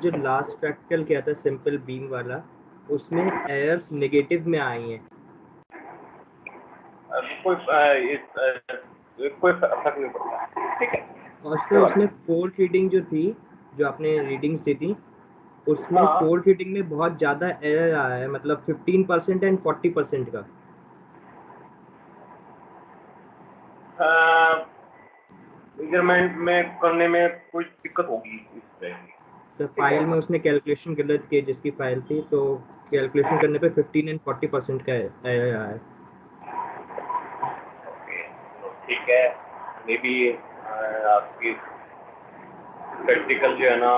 जो last practical किया था सिंपल बीम वाला, उसमें एरर्स नेगेटिव में आई हैं। कोई फर्क नहीं पड़ता, ठीक है। और सर उसमें फोर्थ रीडिंग जो थी, जो आपने रीडिंग्स दी थी, उसमें हाँ। फोर्थ रीडिंग में बहुत ज़्यादा एरर आया है, मतलब 15% एंड 40% का। मेजरमेंट में करने में कोई दिक्कत होगी इसमें। सर फाइल में उसने कैलकुलेशन गलत की, जिसकी फाइल थी, तो कैलकुलेशन करने पे 15 एंड 40% का एरर आया है। ठीक है, मे बी आपकी प्रैक्टिकल जो है ना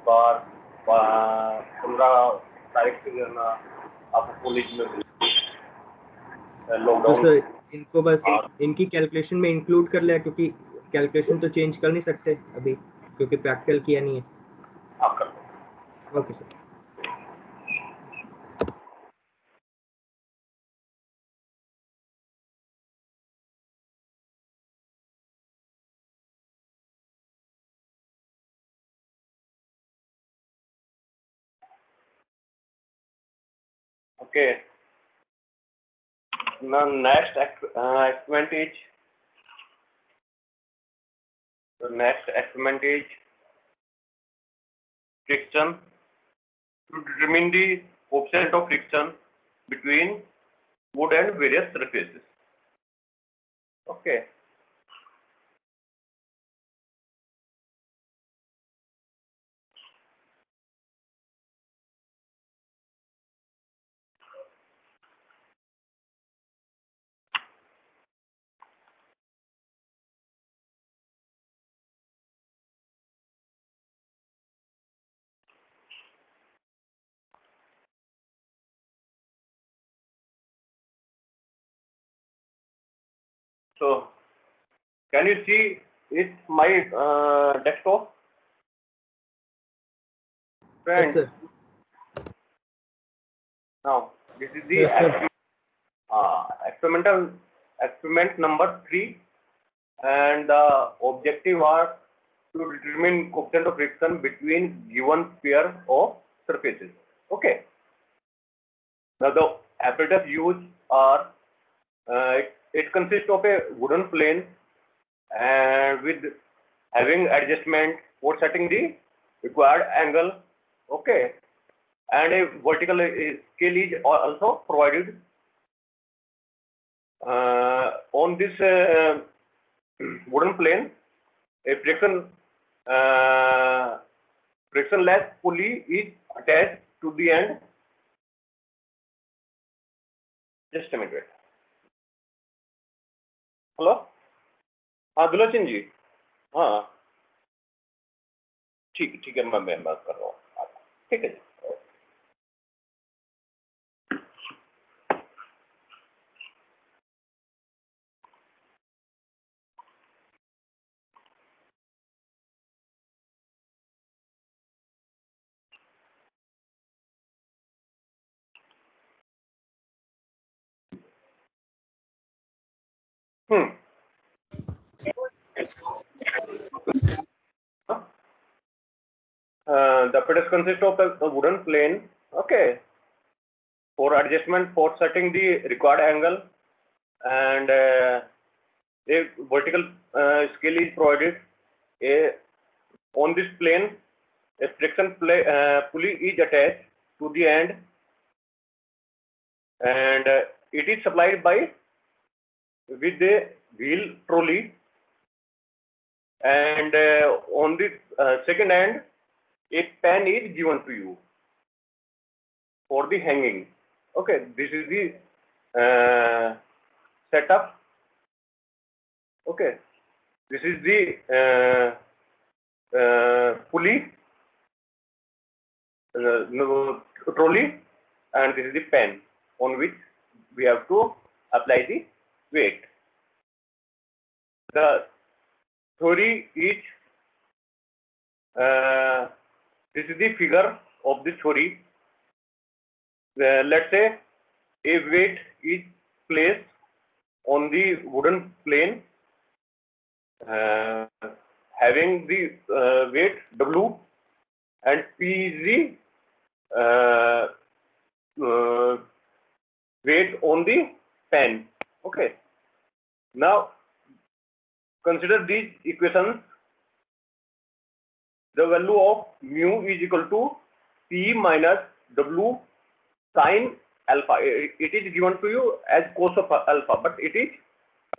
15 तारीख से जो है ना आपको कॉलेज में तो लॉकडाउन। सर इनको बस इनकी कैलकुलेशन में इंक्लूड कर लिया, क्योंकि कैलकुलेशन तो चेंज कर नहीं सकते अभी, क्योंकि प्रैक्टिकल किया नहीं है। आप कर दो। Okay sir. Okay. Now next experiment is friction, to determine the coefficient of friction between wood and various surfaces. Okay. So can you see it my desktop? Yes, Friends, sir. now this is the Yes, sir. experiment number 3, and the objective are to determine coefficient of friction between given pair of surfaces. Okay. Now the apparatus used are it consists of a wooden plane and with having adjustment for setting the required angle. Okay. And a vertical scale is also provided. On this wooden plane, a frictionless pulley is attached to the end. Just a minute. Hello, हाँ दुलोचन जी, हाँ ठीक है, मैं बात कर रहा हूँ, ठीक है जी। The apparatus consists of a wooden plane, okay, for adjustment for setting the required angle, and a vertical scale is provided. On this plane, a friction pulley is attached to the end, and it is supplied by with a wheel trolley, and on the second end, a pen is given to you for the hanging. Okay, this is the setup. Okay, this is the pulley, trolley, and this is the pen on which we have to apply the weight. The theory is this is the figure of the theory. Let's say a weight is placed on the wooden plane having the weight W, and P is the weight on the pen. Okay. Now consider these equations. The value of mu is equal to P minus W sin alpha. It is given to you as cos of alpha, but it is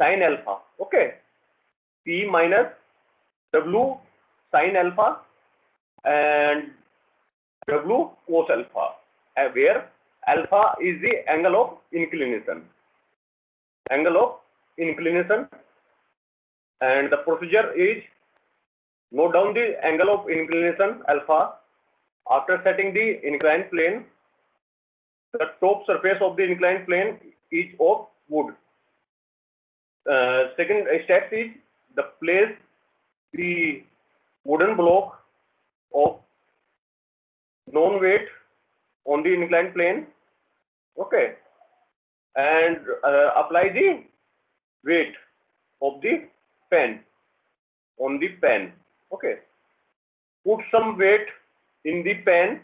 sin alpha. Okay. P minus W sin alpha and W cos alpha, where alpha is the angle of inclination. Angle of inclination, and the procedure is note down the angle of inclination alpha. After setting the inclined plane, the top surface of the inclined plane is of wood. Second step is the place the wooden block of known weight on the inclined plane. Okay, and apply the weight of the pen on the pen. Okay, put some weight in the pen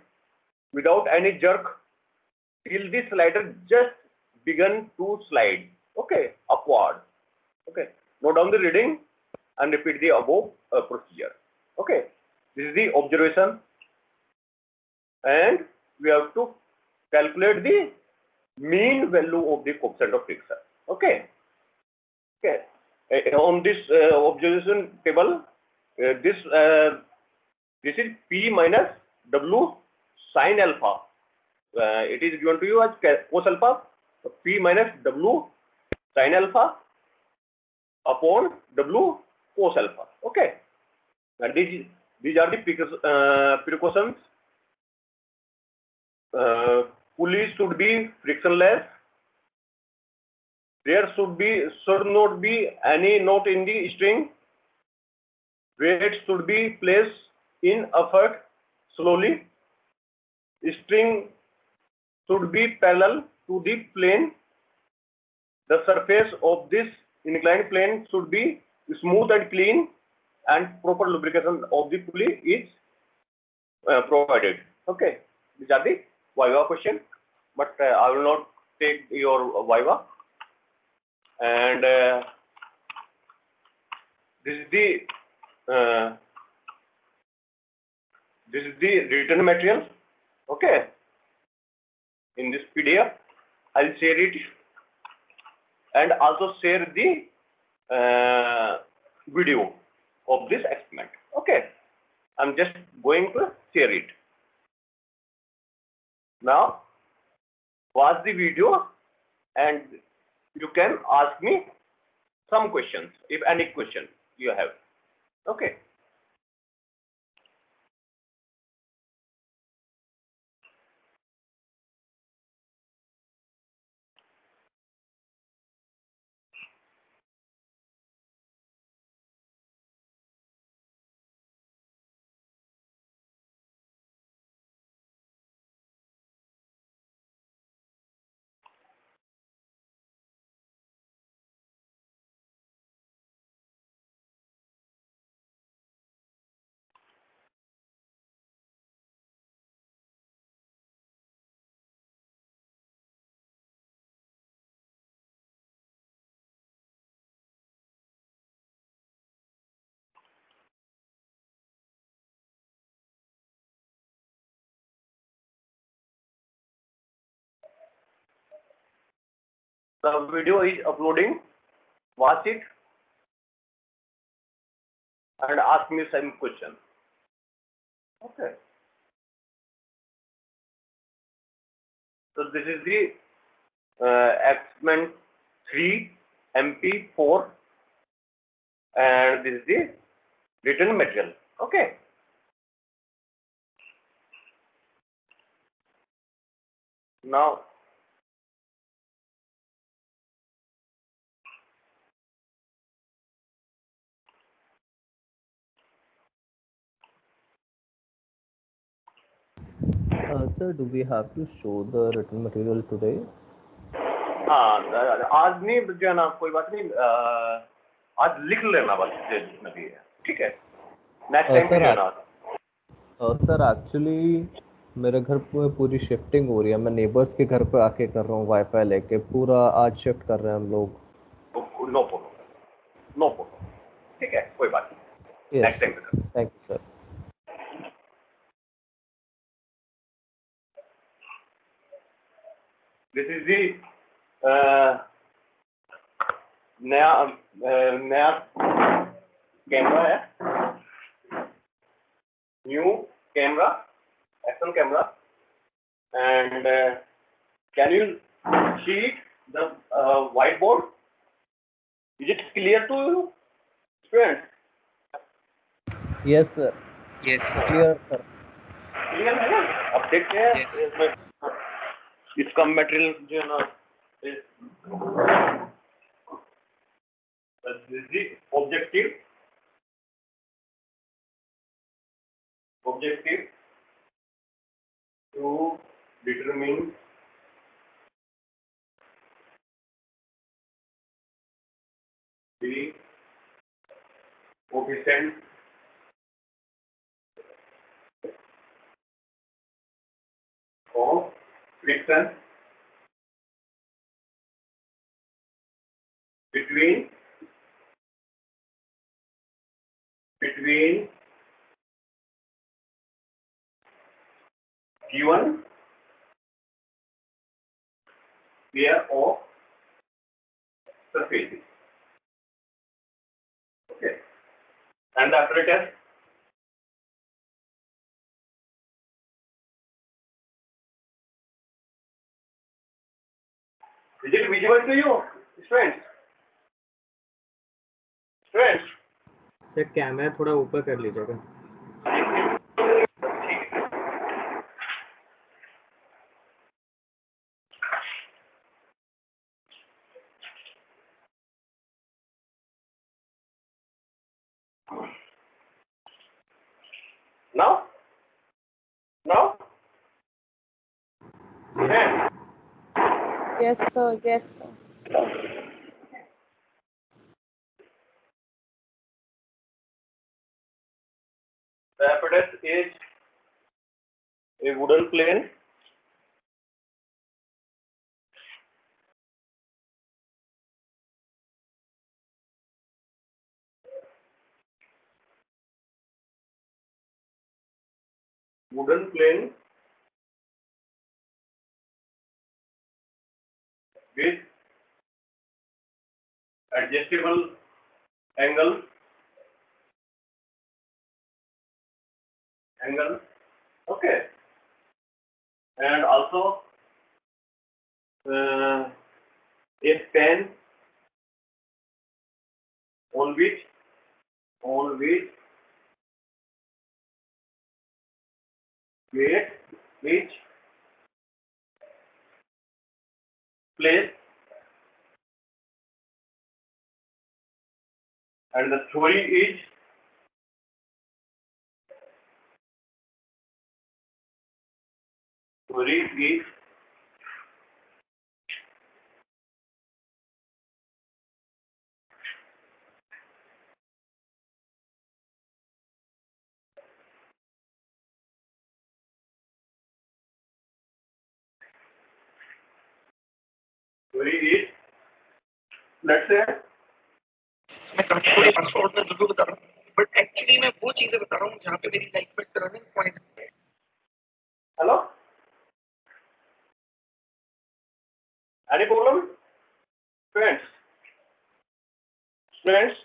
without any jerk till the slider just begun to slide. Okay, upward. Okay, note down the reading and repeat the above procedure. Okay, this is the observation, and we have to calculate the mean value of the coefficient of friction. Okay. Okay. On this observation table, this is P minus W sin alpha. It is given to you as cos alpha. P minus W sin alpha upon W cos alpha. Okay. And these are the precautions. Pulley should be frictionless. There should not be any knot in the string. Weight should be placed in effort slowly. String should be parallel to the plane. The surface of this inclined plane should be smooth and clean, and proper lubrication of the pulley is provided. Okay, these are the Viva question, but I will not take your Viva. And this is the written material. Okay, in this PDF, I'll share it and also share the video of this experiment. Okay, I'm just going to share it now. Watch the video and you can ask me some questions if any question you have. Okay. The video is uploading. Watch it and ask me some questions. Okay. So this is the experiment 3 MP4, and this is the written material. Okay. Now sir, do we have to show the written material today? आज नहीं बजाना, कोई बात नहीं, आज लिख लेना बस जितना भी है, ठीक है, नेक्स्ट टाइम sir, जाना। सर एक्चुअली मेरे घर पे पूरी शिफ्टिंग हो रही है, मैं नेबर्स के घर पे आके कर रहा हूँ वाईफाई लेके, पूरा आज शिफ्ट कर रहे हैं हम लोग। नो प्रॉब्लम, नो प्रॉब्लम, ठीक है, कोई बात नहीं, यस नेक्स्ट टाइम पे कर। Thank you sir. This is the नया कैमरा है, new camera, action camera, and can you see the whiteboard? Is it clear to you, students? Yes sir, yes sir. Clear sir. Clear है ना? अब देखते हैं Yes. इसमें इसका material जो है ना objective to determine the coefficient of friction between given pair of surfaces. Okay, and the apparatus. Is it visible to you, students? Students? Sir camera थोड़ा ऊपर कर लीजिएगा। Now? Now? Yes. Yes, sir. Yes, sir. The apparatus is a wooden plane. Wooden plane with adjustable angle, okay, and also a pen on which weight is placed, and the theory is let's say मैं थोड़ी password में जरूर बता रहा हूँ, but actually मैं वो चीजें बता रहा हूँ जहाँ पे मेरी लाइफ में टर्निंग पॉइंट है। hello, any problem, students,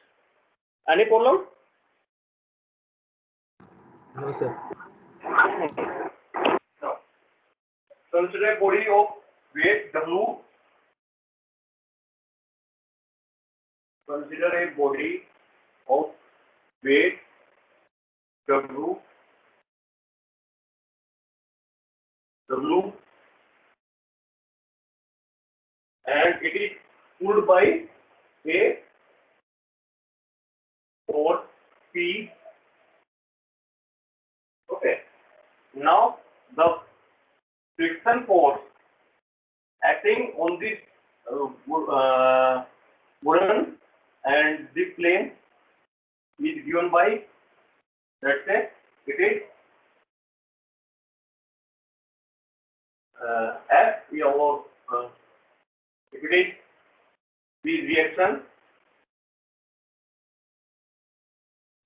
any problem? No sir. No. Consider a body of weight W. Consider a body of weight W and it is pulled by a force P. Okay. Now the friction force acting on this wooden and this plane is given by, let's say, it is F or if it is these reactions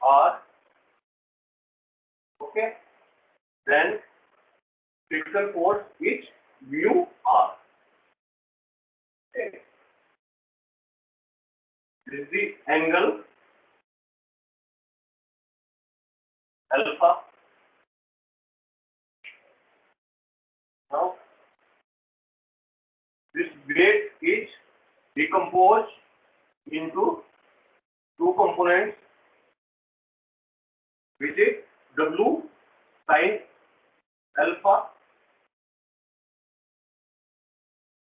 are okay, then friction force is mu r. Okay. This is the angle alpha. Now this weight is decomposed into two components, which is W sin alpha,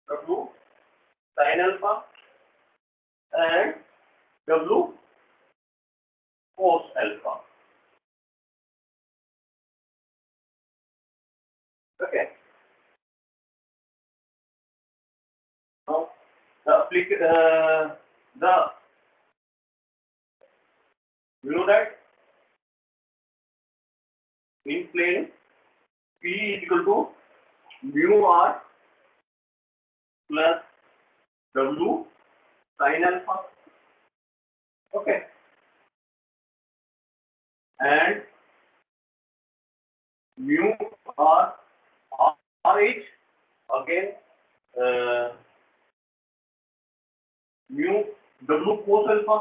W sin alpha, and W cos alpha. Okay. Now you know that in plane P is equal to mu r plus W sin alpha. Okay. And mu r is again mu W cos alpha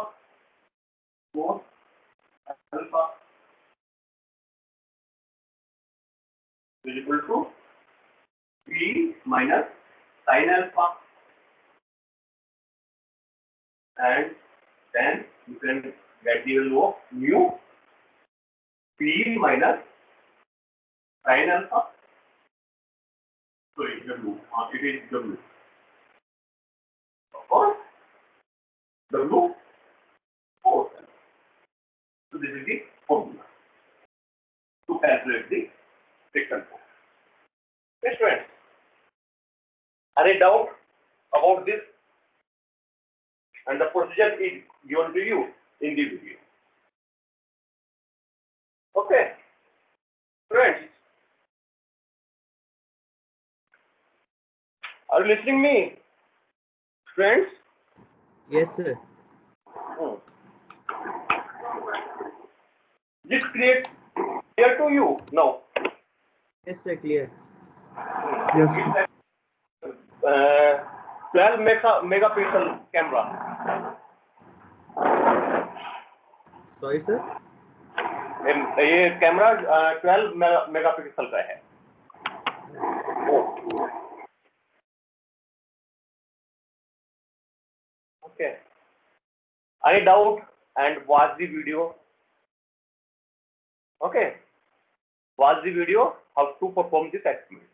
is equal to P minus sin alpha, and then you can get the value of mu P minus sin alpha. Sorry, W. It is W. Or W cos alpha. So this is the formula to calculate the friction force. Yes, friends. Any doubt about this? And the procedure is given to you in the video. Okay, friends, are you listening me, friends? Yes, sir. This create clear to you now. Yes, sir. Clear. Yes. 12 megapixel camera. Sorry, sir. ये camera 12 megapixel का है. Okay. Any doubt? And watch the video. Okay. Watch the video how to perform this experiment.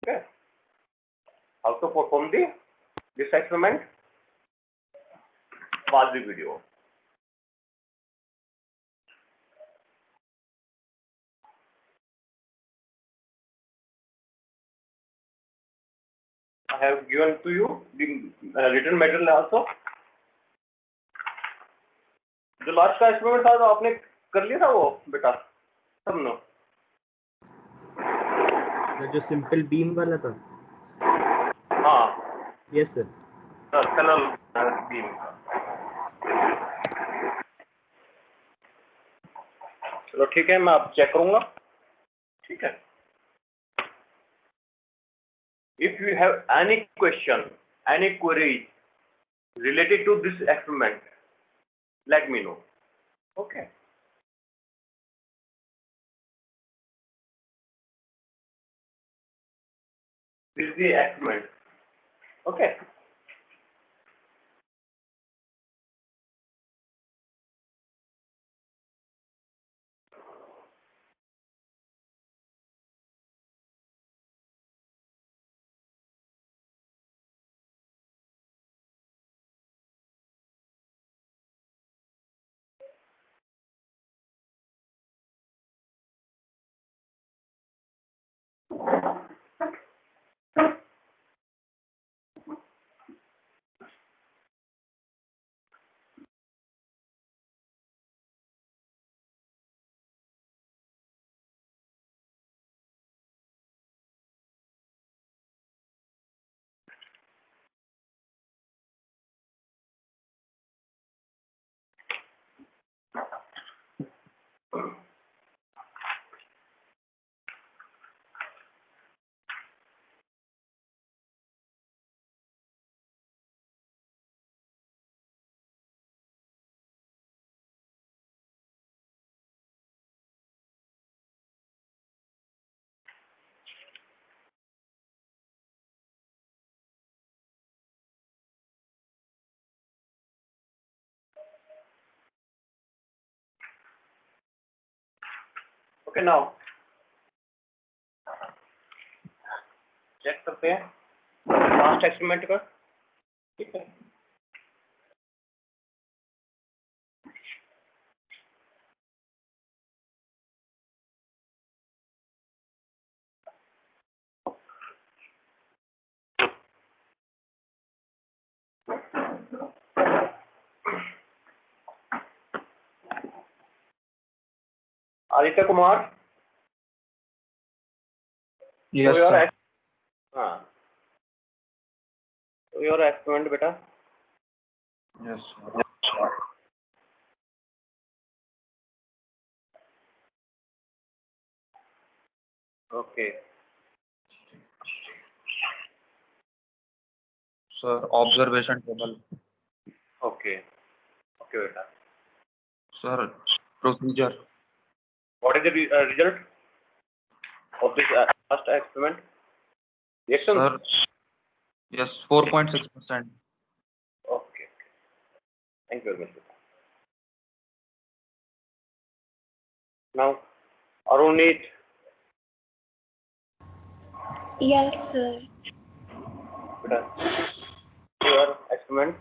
Okay. How to perform this experiment? Watch the video. I have given to you the written material also. जो last का experiment था तो आपने कर लिया था वो बेटा सब नो. जो सिंपल बीम वाला था. हाँ. Yes sir. Tunnel beam. चलो ठीक है, मैं अब चेक करूंगा. ठीक है. If you have any question, any queries related to this experiment, let me know. Okay. This is the experiment. Okay. Okay now check करते हैं लास्ट एक्सपेरिमेंट का, ठीक है। आदित्य कुमार, Yes, तो sir. हाँ, तो योर एक्सपेरिमेंट बेटा। Yes, sir. Okay Sir, observation table. Okay okay बेटा। Sir, procedure. What is the result of this first experiment? Reaction? Sir, yes, 4.6%. Okay, thank you very much. Now Aruneet, Yes, sir. बेटा your experiment.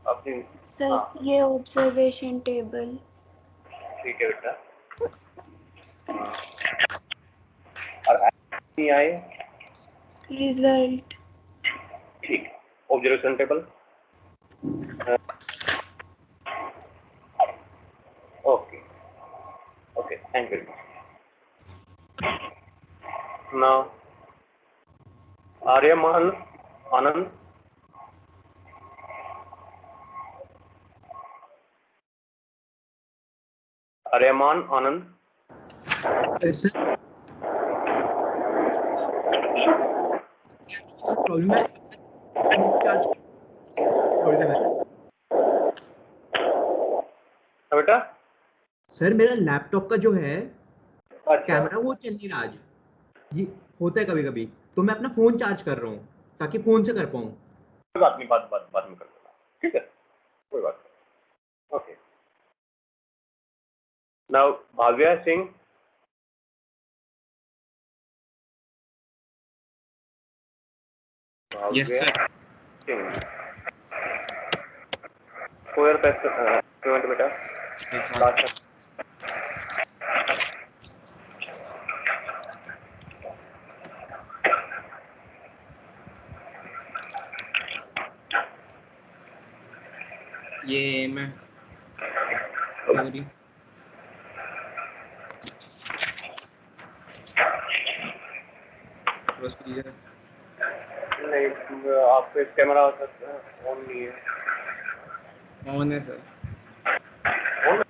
अपनी Sir, हाँ ये observation table. ठीक है बेटा। हाँ, और नहीं आए, Result. ठीक, observation table. Okay okay, thank you. Now Aryaman Anand, Aryaman Anand. Problem है चार्ज थोड़ी देर में। बेटा सर मेरा लैपटॉप का जो है अच्छा, कैमरा वो चल नहीं रहा आज, ये होता है कभी कभी, तो मैं अपना फोन चार्ज कर रहा हूँ ताकि फोन से कर पाऊँ। कोई बात नहीं, बात में कर लेना, ठीक है, कोई बात नहीं। Okay now Bhavya Singh, Yes, sir. Singh, कोयर एक्सपेरिमेंट बेटा लास्ट। ये मैं थ्योरी प्रोसीजर नहीं, आपका कैमरा ऑन नहीं है। ऑन है सर। ऑन?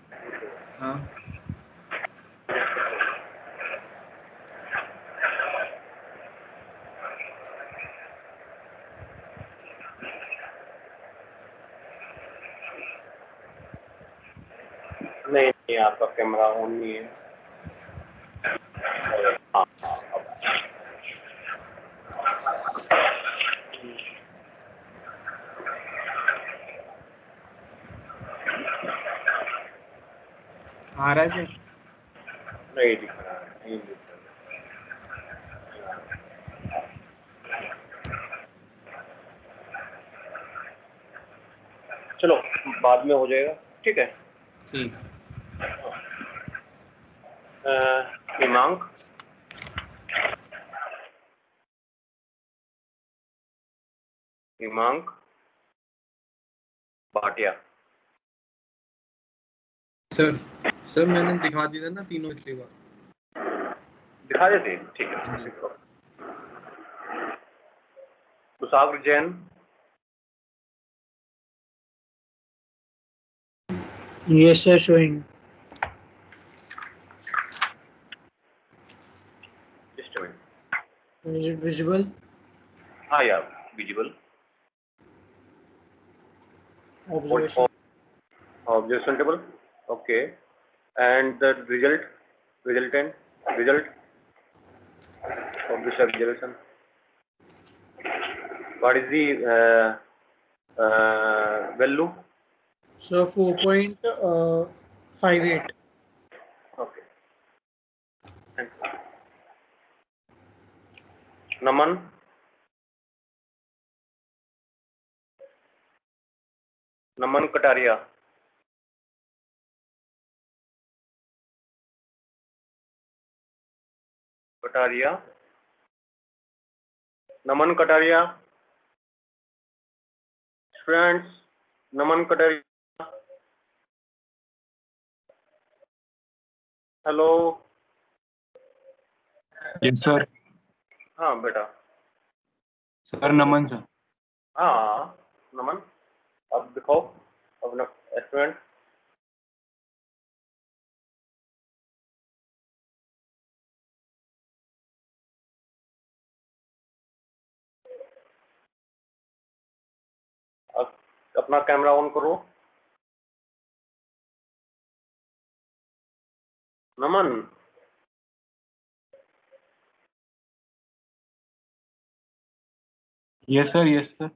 हाँ नहीं, आपका कैमरा ऑन नहीं है। हाँ, आ रहा है सर। नहीं दिख रहा है, नहीं दिख रहा है। चलो बाद में हो जाएगा, ठीक है। ठीक। हिमांक, हिमांक भाटिया। सर मैंने दिखा दिया था ना तीनों पिछली बार। दिखा देते, ठीक है। Kushagra Jain, Yes, sir, showing. Just minute. Is it visible? हाँ यार, visible. Observation. Observation table, okay, and the result of this observation, What is the value? So 4.58. Okay. Thanks. Naman? Naman Kataria. Kataria. Naman Kataria. Friends, Naman Kataria. Hello. Yes, sir. हाँ बेटा. Sir, Naman, sir. हाँ नमन, अब दिखाओ अपना estimate. अब अपना camera on करो. नमन, Yes, sir. Yes, sir.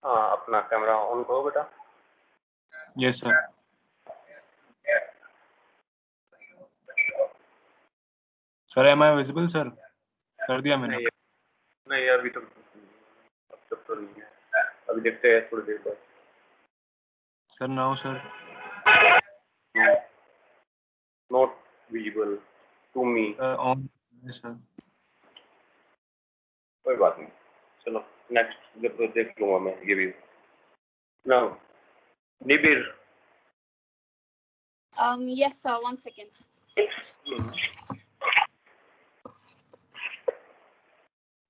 हाँ अपना कैमरा ऑन करो बेटा. Yes, sir. Sir, am I visible, sir? कर दिया मैंने. नहीं अभी तो अब तक तो नहीं है. अभी देखते हैं थोड़ी देर बाद. Sir, now, sir. Not visible to me. On. Yes, sir. कोई बात नहीं. चलो नेक्स्ट जब देख लूंगा मैं ये भी. Now निबिर. Yes, sir. 1 second.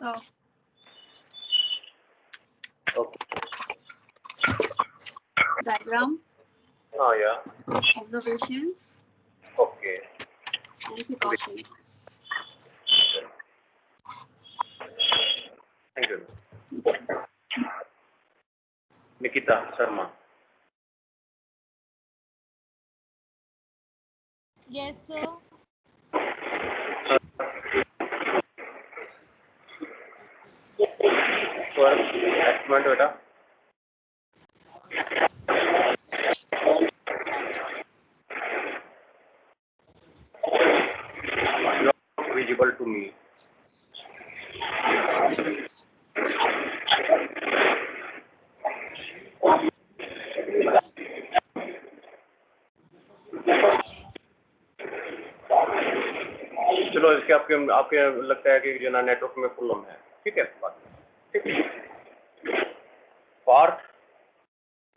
Oh. Okay. Diagram, हाँ या. observations, Okay. and precautions. Thank you. Nikita Sharma. Yes, sir. Estimate बेटा. Not visible to me. चलो इसके आपके लगता है कि जो ना नेटवर्क में प्रॉब्लम है. ठीक है बात. ठीक है. पार्थ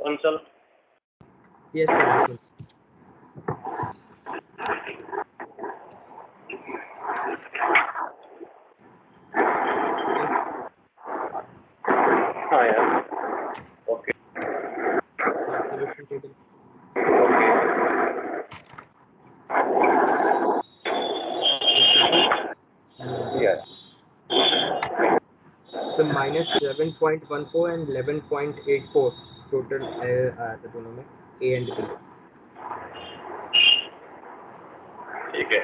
कंसल. Yes, sir. हाँ यार. Okay. Observation table. Okay. Yes. So minus 7.14 and 11.84 total आया था दोनों में A and B. ठीक है.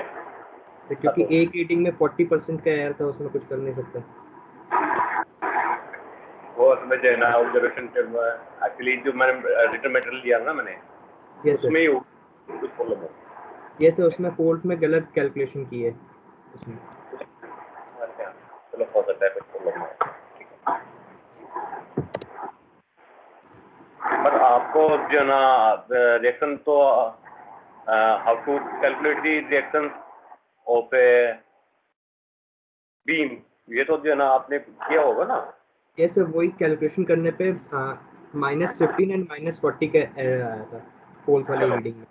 तो क्योंकि एक रीडिंग में 40% का एरर था उसमें कुछ कर नहीं सकता. वो समझ है ना ऑब्जर्वेशन एक्चुअली जो मैंने रिटर्न मटेरियल दिया ना मैंने. Yes, sir. उसमें ही कुछ प्रॉब्लम है. Yes, sir. उसमें फोल्ट में गलत कैलकुलेशन की है उसमें. अच्छा चलो हो सकता है कुछ प्रॉब्लम है. पर आपको जो ना रिएक्शन तो how to calculate the reaction of a beam, ये तो जो ना आपने किया होगा ना. Yes, sir. वही कैलकुलेशन करने पे -15 एंड -40 का एरर आया था फोल्ट वाली रीडिंग में.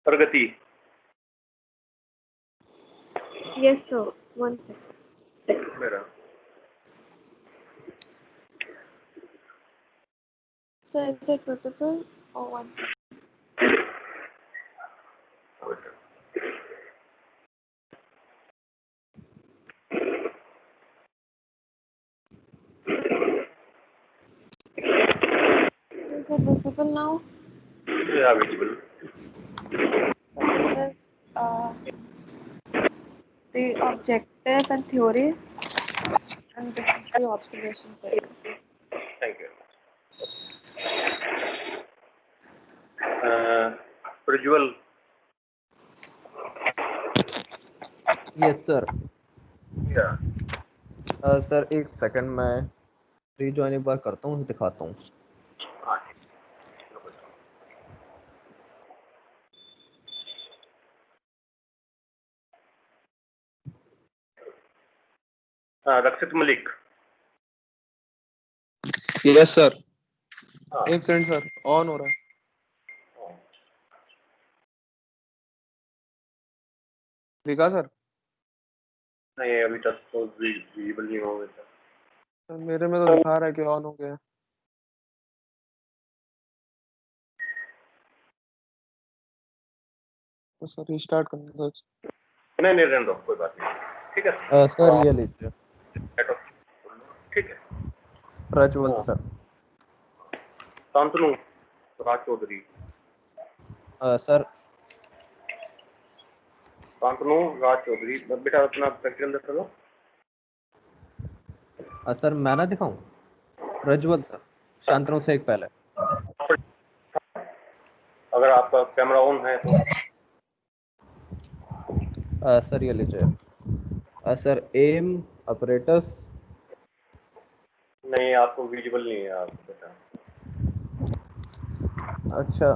प्रगति. Yes, sir. 1 second. मेरा So is it visible or 1 second? Is it visible now? visible. So this is the objective and theory, and this is the observation period. Thank you. Prajwal, yes sir. yeah. Sir एक second, मैं rejoin एक बार करता हूँ, दिखाता हूँ। Rakshit Malik. Yes sir. हाँ। एक सेकंड सर, ऑन हो रहा है। दिखा सर? नहीं अभी तक तो विजिबल नहीं हो गया। सर मेरे में तो दिखा रहा है कि ऑन हो गया। तो सर रिस्टार्ट करना दो। नहीं रहने दो, कोई बात नहीं। ठीक है सर ये लीजिए। ठीक है। प्रज्वल सर। शांतनु राज चौधरी। सर शांतनु राज चौधरी, बेटा अपना प्रैक्टिकल दिखा दो। सर मैं ना दिखाऊं? प्रज्वल सर, शांतनु से एक पहले। अगर आपका कैमरा ऑन है तो सर ये लीजिए। सर एम ऑपरेटर्स। नहीं, आपको विजिबल नहीं है आप बेटा। अच्छा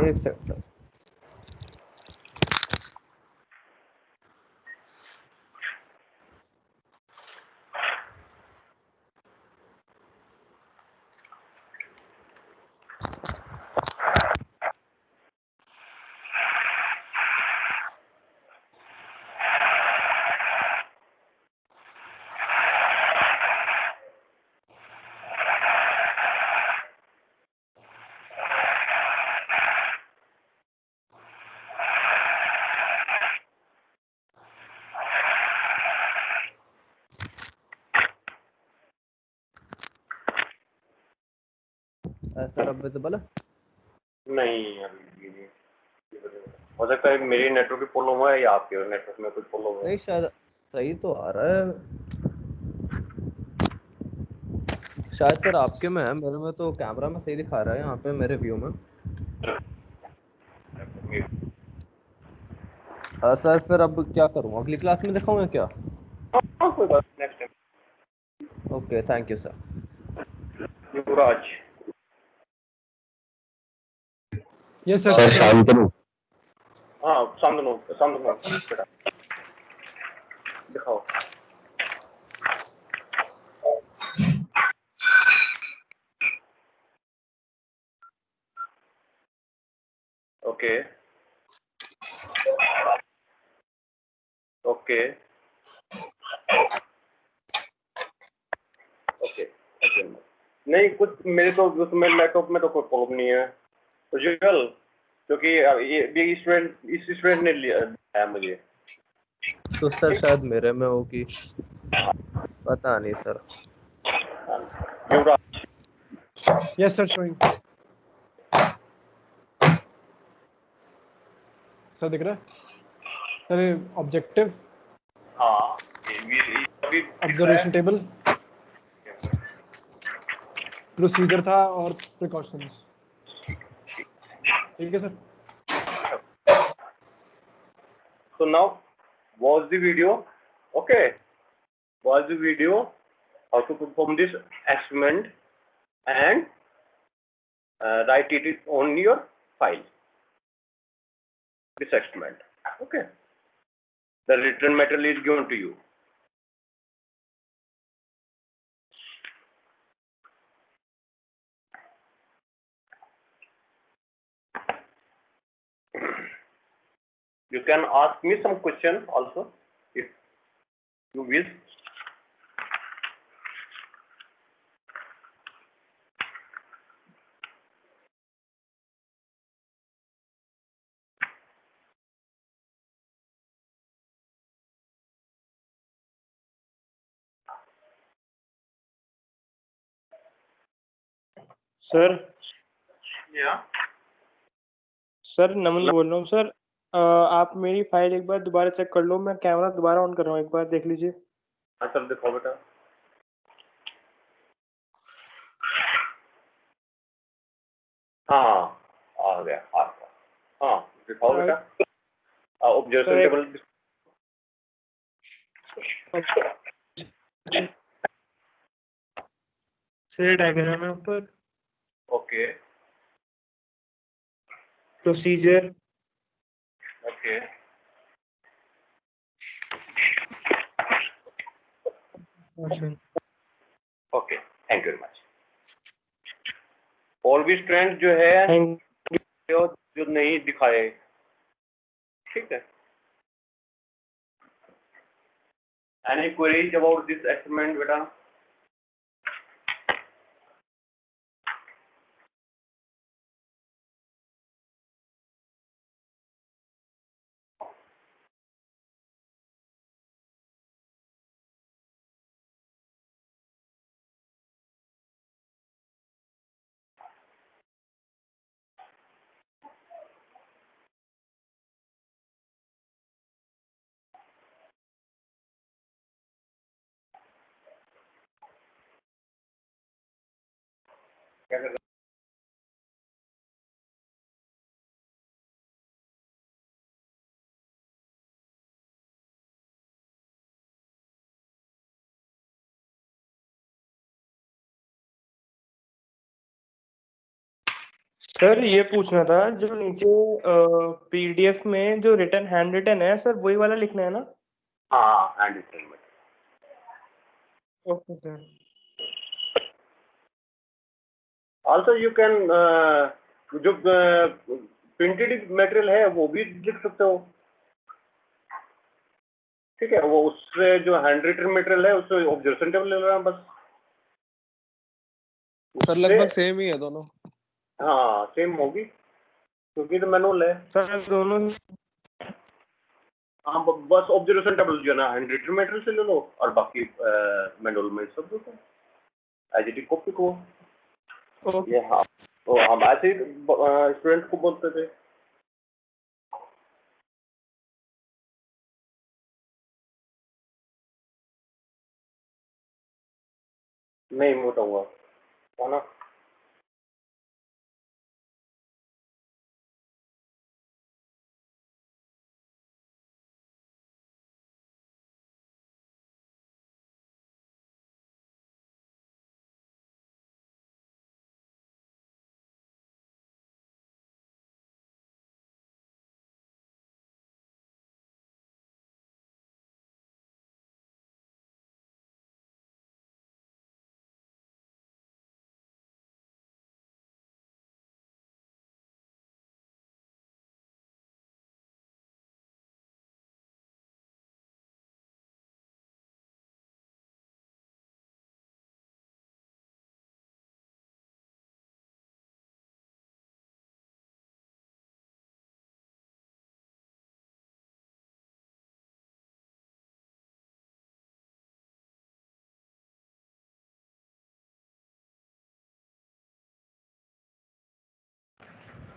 एक सेकंड सर। सर अब विजिबल है? नहीं अभी नहीं। हो सकता है मेरी नेटवर्क की प्रॉब्लम हुआ है या आपके नेटवर्क में कुछ प्रॉब्लम है। नहीं शायद सही तो आ रहा है, शायद सर आपके में है, मेरे में तो कैमरा में सही दिखा रहा है यहाँ पे मेरे व्यू में। सर फिर अब क्या करूँ, अगली क्लास में दिखाऊँ या क्या? हाँ कोई बात next time. Okay thank you sir. Yuvraj. Yes, sir. Shantanu. हाँ शांतनु बेटा दिखाओ। Okay okay okay okay. नहीं कुछ मेरे तो उसमें लैपटॉप में तो कोई प्रॉब्लम नहीं है विजुअल, क्योंकि ये स्टूडेंट ने लिया है मुझे। तो सर शायद मेरे में होगी, पता नहीं सर। युवराज। Yes, sir. Showing. Sir, दिख रहा है? Sir, objective. हाँ अभी Observation table. Procedure था और precautions. ठीक है sir? So now watch the video. Okay, watch the video how to perform this experiment and write it on your file. This experiment. Okay. The written material is given to you. You can ask me some question also if you wish. Sir Yeah. Sir Naman बोल रहा हूँ sir. आप मेरी file एक बार दोबारा check कर लो, मैं camera दोबारा ऑन कर रहा हूँ, एक बार देख लीजिए। हाँ सर दिखाओ बेटा। हाँ आ गया आ गया। हाँ दिखाओ बेटा। Observation sir, table. Sir diagram है ऊपर, okay procedure, okay okay, thank you very much. और भी स्टूडेंट जो है जो नहीं दिखाए, ठीक है। Any queries about this experiment बेटा? क्या कर सर ये पूछना था, जो नीचे पीडीएफ में जो रिटन हैंड रिटन है सर, वही वाला लिखना है ना? हाँ हैंड रिटन में। Okay sir. Also you can जो प्रिंटेड मटेरियल है वो भी लिख सकते हो, ठीक है। वो उससे जो हैंड रिटन मटेरियल है उससे ऑब्जर्वेशन टेबल ले लेना बस। सर लगभग सेम ही है दोनों। हाँ सेम होगी क्योंकि तो मैनुअल है सर दोनों। हाँ बस ऑब्जर्वेशन टेबल जो है ना हैंड रिटन मटेरियल से ले लो और बाकी मैनुअल में सब दो एज इट इज कॉपी को। ये हाँ तो हम ऐसे ही स्टूडेंट को बोलते थे। नहीं मोटा हुआ है ना।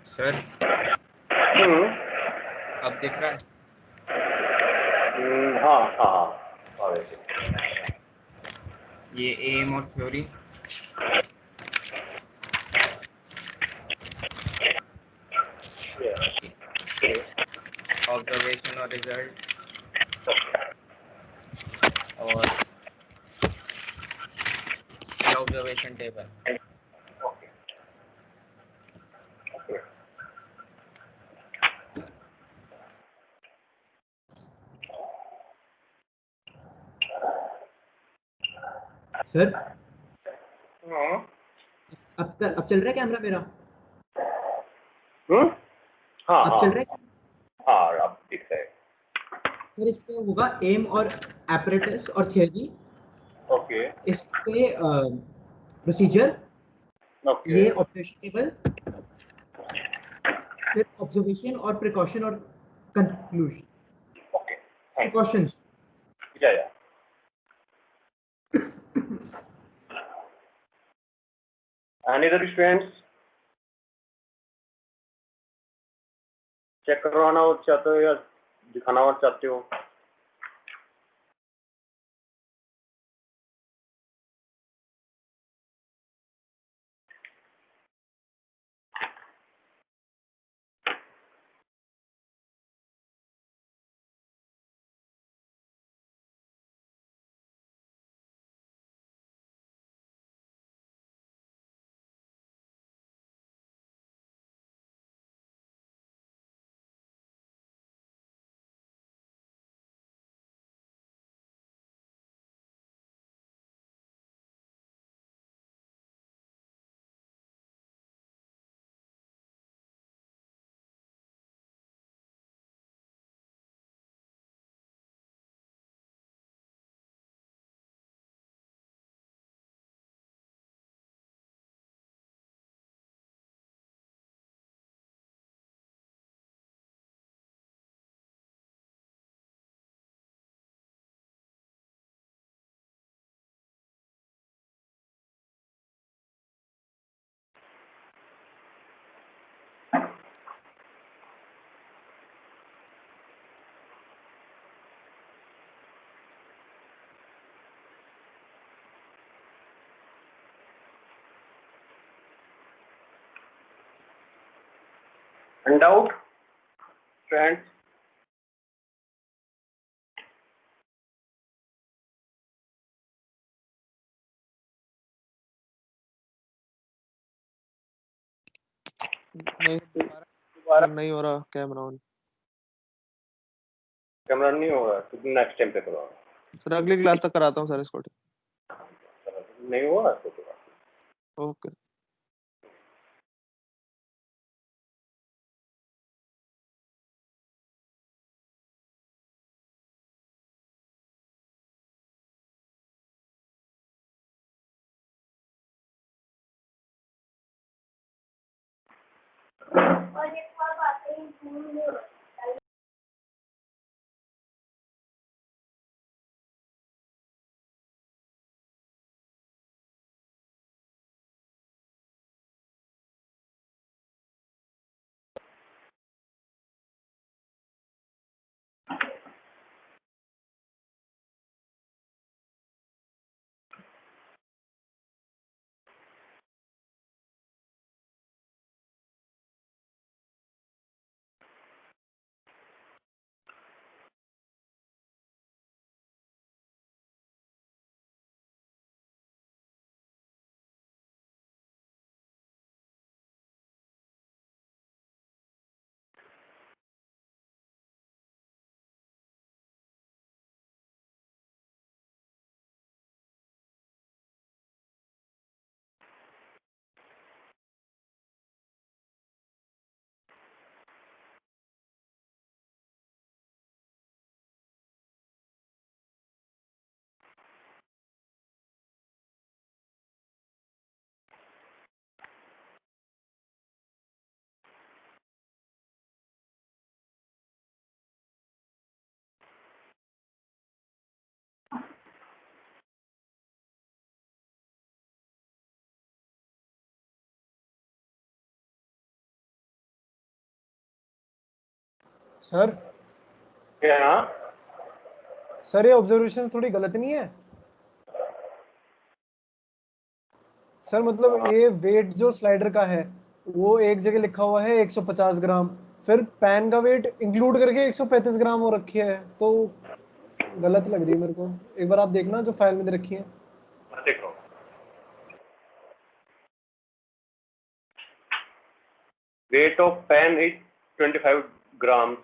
सर अब दिख रहा है? हाँ हाँ ये एम और थ्योरी। ऑब्जर्वेशन और रिजल्ट और ऑब्जर्वेशन टेबल। सर अब चल रहा है कैमरा मेरा? हाँ अब चल रहा है? हाँ अब दिख रहा है। सर इस पे होगा एम और एपरेटस और थियरी। ओके इस पे प्रोसीजर, ये ऑब्जर्वेशन टेबल, फिर ऑब्जर्वेशन और प्रिकॉशन और कंक्लूजन। Okay precautions. या any other students? चेक करवाना और चाहते हो या दिखाना और चाहते हो? And out, friends. नहीं दोबारा नहीं हो रहा कैमरा ऑन। कैमरा नहीं हो रहा तो नेक्स्ट टाइम पे करवाओ। सर अगली क्लास तक कराता हूँ सर इसको। नहीं हुआ तो ओके। सर क्या? सर ये ऑब्जर्वेशन थोड़ी गलत नहीं है सर? मतलब ये वेट जो स्लाइडर का है वो एक जगह लिखा हुआ है 150 ग्राम, फिर पैन का वेट इंक्लूड करके 135 ग्राम हो रखी है, तो गलत लग रही है मेरे को। एक बार आप देखना जो फाइल में दे रखी है। देखो weight of pan is 25 grams.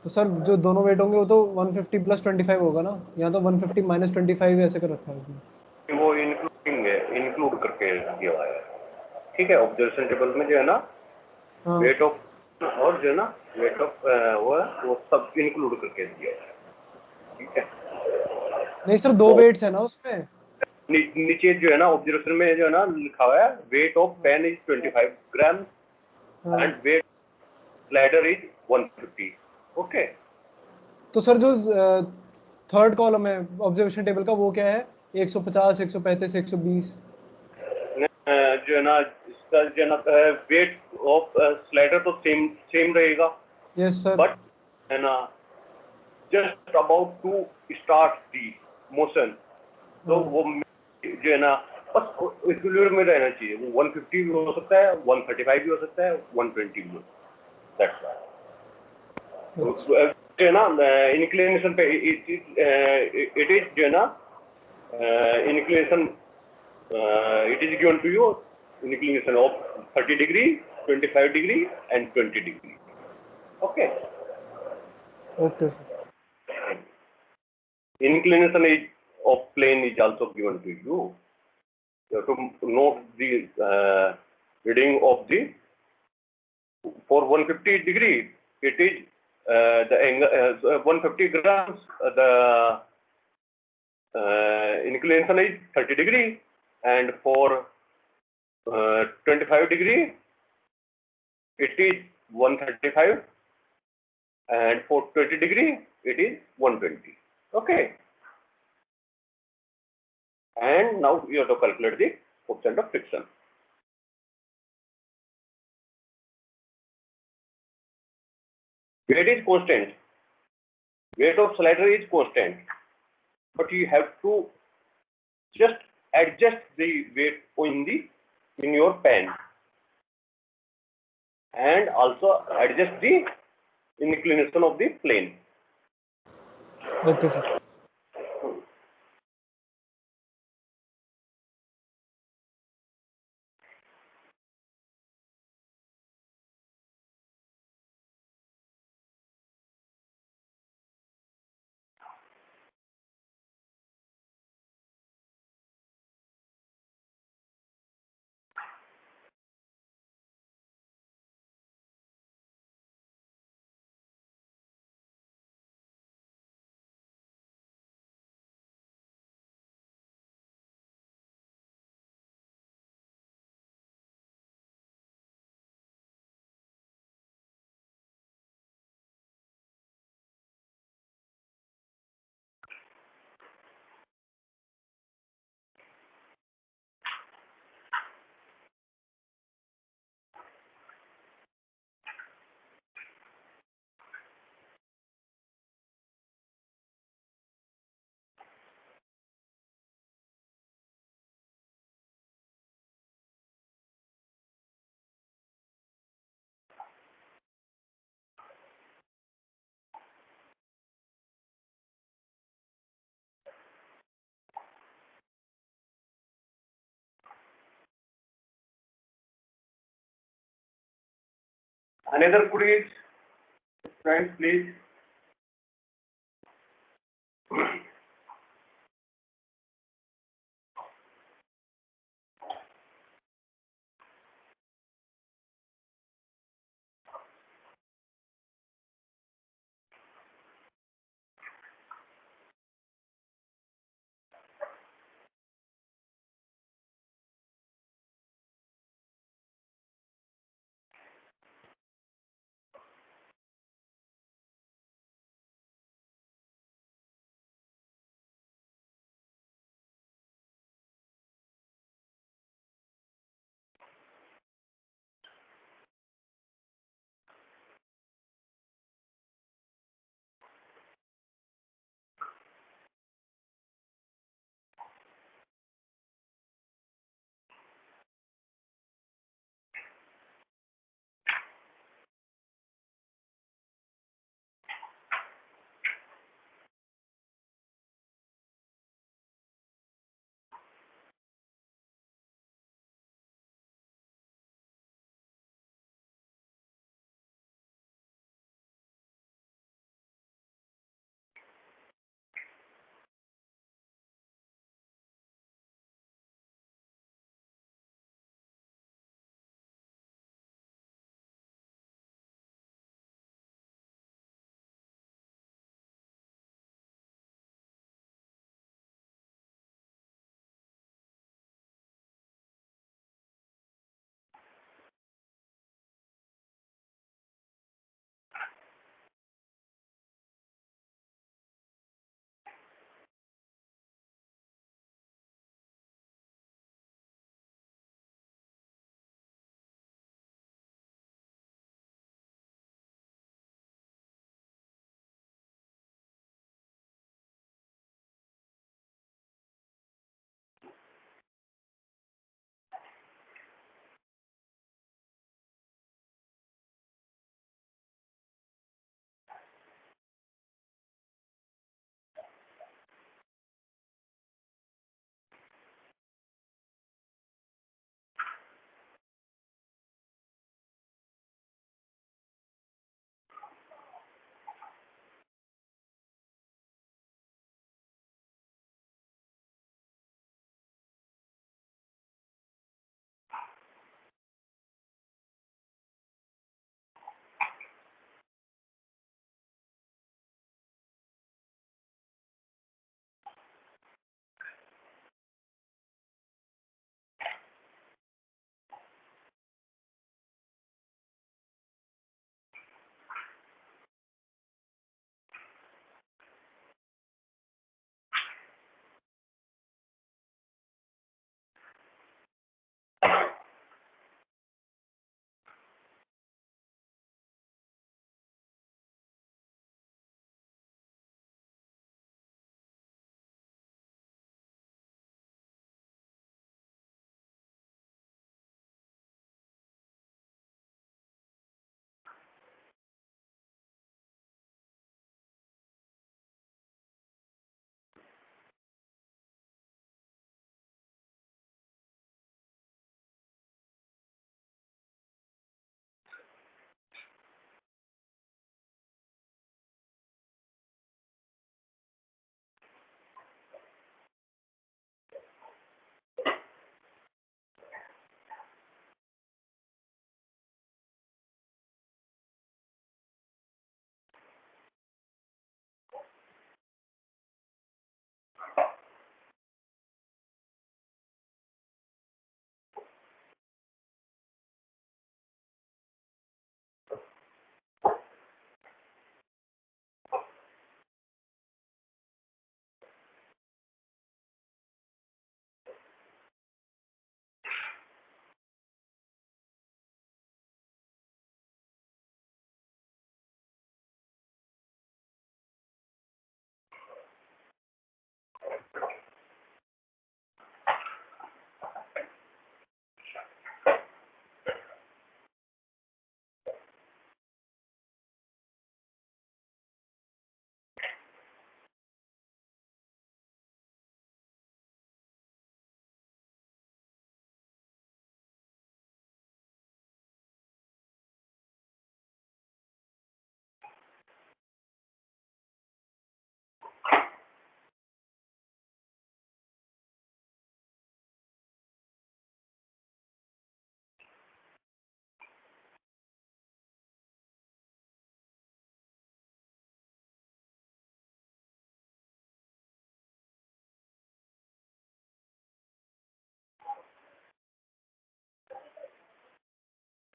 तो सर जो दोनों वेट होंगे वो तो 150 प्लस 25 होगा ना, या तो 150 माइनस 25 ऐसे कर रखा है उसमें। वो इंक्लूडिंग है, इंक्लूड करके दिया हुआ है। ठीक है, ऑब्जर्वेशन टेबल में जो है ना हाँ। वेट ऑफ और जो है ना वेट ऑफ वो सब इंक्लूड करके दिया हुआ है। ठीक है, नहीं सर दो वेट्स है ना उसमें। नीचे जो है ना ऑब्जर्वेशन में जो है ना लिखा हुआ है weight of pen is 25 gram and weight slider is 150। Okay, तो सर जो थर्ड कॉलम है ऑब्जर्वेशन टेबल का वो क्या है? 150, 135, 120? जो है ना इसका जो है ना वेट ऑफ स्लाइडर तो सेम रहेगा, यस सर। बट है ना just about to start the motion, तो वो जो है ना बस इक्विलिब्रियम में रहना चाहिए। वो 150 भी हो सकता है, 135 भी हो सकता है, 120 भी हो सकता है, दैट्स व्हाई जो है ना इंक्लिनेशन पे इट इज जो है ना inclination it is given to you inclination of 30 degree, 25 degree and 20 degree. Okay. Okay sir. Inclination is of plane is also given to you. You have to note the reading of the for 150 degree it is the angle 150 grams the inclination is 30 degree, and for 25 degree it is 135, and for 20 degree it is 120. Okay, and now you have to calculate the coefficient of friction. Weight is constant, weight of slider is constant, but you have to just adjust the weight in your pan, and also adjust the inclination of the plane. Okay sir. Another quiz, friends, please.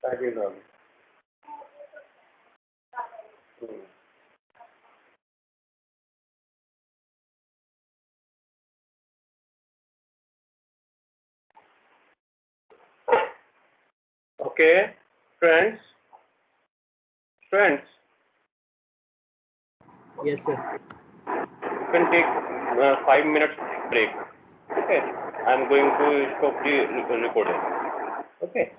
That is all. Okay, friends. Yes, sir. You can take 5 minutes break. Okay, I'm going to stop the recording. Okay.